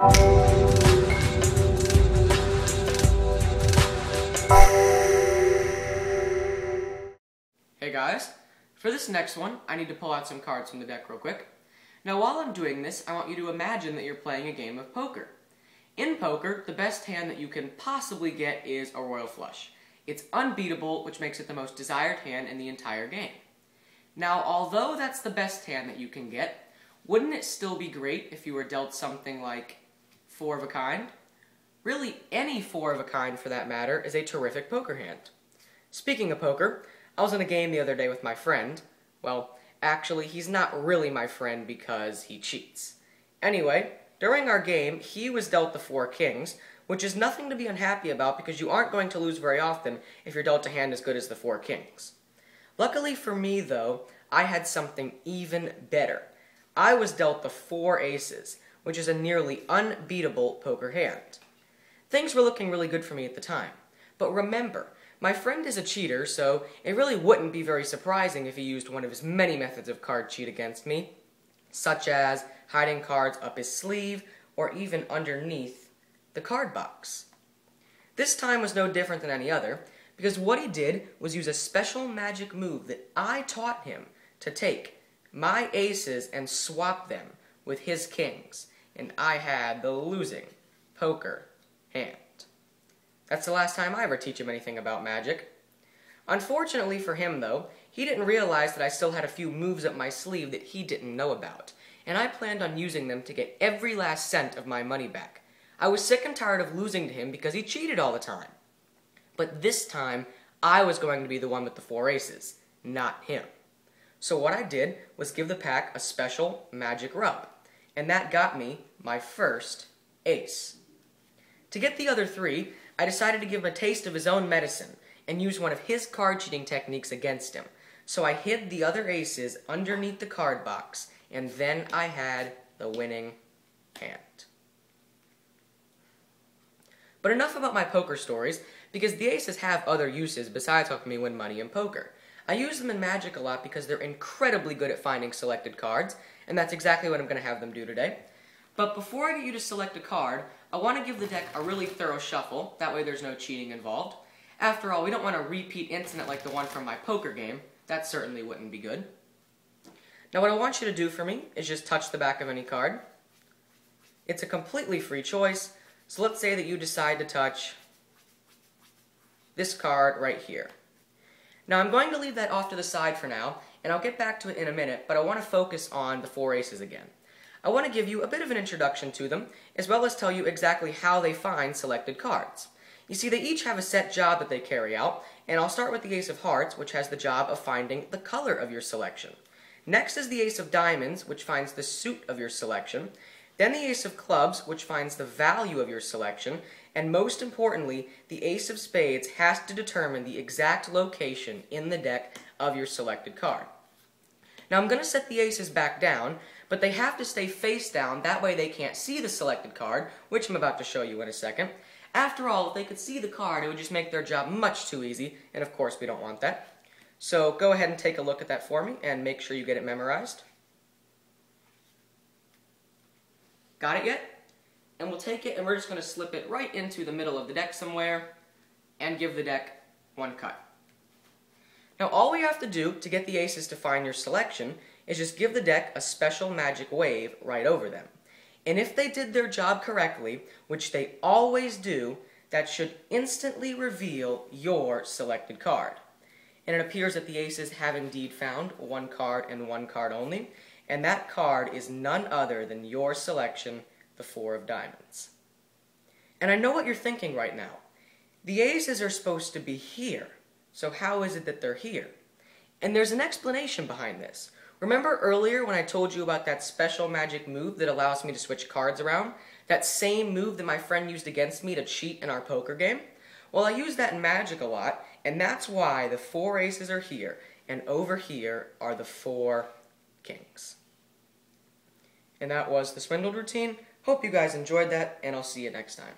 Hey guys, for this next one, I need to pull out some cards from the deck real quick. Now while I'm doing this, I want you to imagine that you're playing a game of poker. In poker, the best hand that you can possibly get is a royal flush. It's unbeatable, which makes it the most desired hand in the entire game. Now, although that's the best hand that you can get, wouldn't it still be great if you were dealt something like four of a kind? Really, any four of a kind for that matter is a terrific poker hand. Speaking of poker, I was in a game the other day with my friend. Well, actually, he's not really my friend because he cheats. Anyway, during our game, he was dealt the four kings, which is nothing to be unhappy about because you aren't going to lose very often if you're dealt a hand as good as the four kings. Luckily for me, though, I had something even better. I was dealt the four aces, which is a nearly unbeatable poker hand. Things were looking really good for me at the time. But remember, my friend is a cheater, so it really wouldn't be very surprising if he used one of his many methods of card cheat against me, such as hiding cards up his sleeve or even underneath the card box. This time was no different than any other, because what he did was use a special magic move that I taught him to take my aces and swap them with his kings, and I had the losing poker hand. That's the last time I ever teach him anything about magic. Unfortunately for him, though, he didn't realize that I still had a few moves up my sleeve that he didn't know about, and I planned on using them to get every last cent of my money back. I was sick and tired of losing to him because he cheated all the time. But this time, I was going to be the one with the four aces, not him. So what I did was give the pack a special magic rub, and that got me my first ace. To get the other three, I decided to give him a taste of his own medicine and use one of his card cheating techniques against him. So I hid the other aces underneath the card box, and then I had the winning hand. But enough about my poker stories, because the aces have other uses besides helping me win money in poker. I use them in Magic a lot because they're incredibly good at finding selected cards, and that's exactly what I'm going to have them do today. But before I get you to select a card, I want to give the deck a really thorough shuffle, that way there's no cheating involved. After all, we don't want a repeat incident like the one from my poker game. That certainly wouldn't be good. Now what I want you to do for me is just touch the back of any card. It's a completely free choice, so let's say that you decide to touch this card right here. Now I'm going to leave that off to the side for now, and I'll get back to it in a minute, but I want to focus on the four aces again. I want to give you a bit of an introduction to them, as well as tell you exactly how they find selected cards. You see, they each have a set job that they carry out, and I'll start with the Ace of Hearts, which has the job of finding the color of your selection. Next is the Ace of Diamonds, which finds the suit of your selection. Then the Ace of Clubs, which finds the value of your selection. And most importantly, the Ace of Spades has to determine the exact location in the deck of your selected card. Now I'm going to set the aces back down, but they have to stay face down, that way they can't see the selected card, which I'm about to show you in a second. After all, if they could see the card, it would just make their job much too easy, and of course we don't want that. So go ahead and take a look at that for me, and make sure you get it memorized. Got it yet? And we'll take it and we're just going to slip it right into the middle of the deck somewhere, and give the deck one cut. Now all we have to do to get the aces to find your selection is just give the deck a special magic wave right over them. And if they did their job correctly, which they always do, that should instantly reveal your selected card. And it appears that the aces have indeed found one card and one card only, and that card is none other than your selection, the Four of Diamonds. And I know what you're thinking right now. The aces are supposed to be here, so how is it that they're here? And there's an explanation behind this. Remember earlier when I told you about that special magic move that allows me to switch cards around? That same move that my friend used against me to cheat in our poker game? Well, I use that in Magic a lot, and that's why the four aces are here, and over here are the four kings. And that was the Swindled routine. Hope you guys enjoyed that, and I'll see you next time.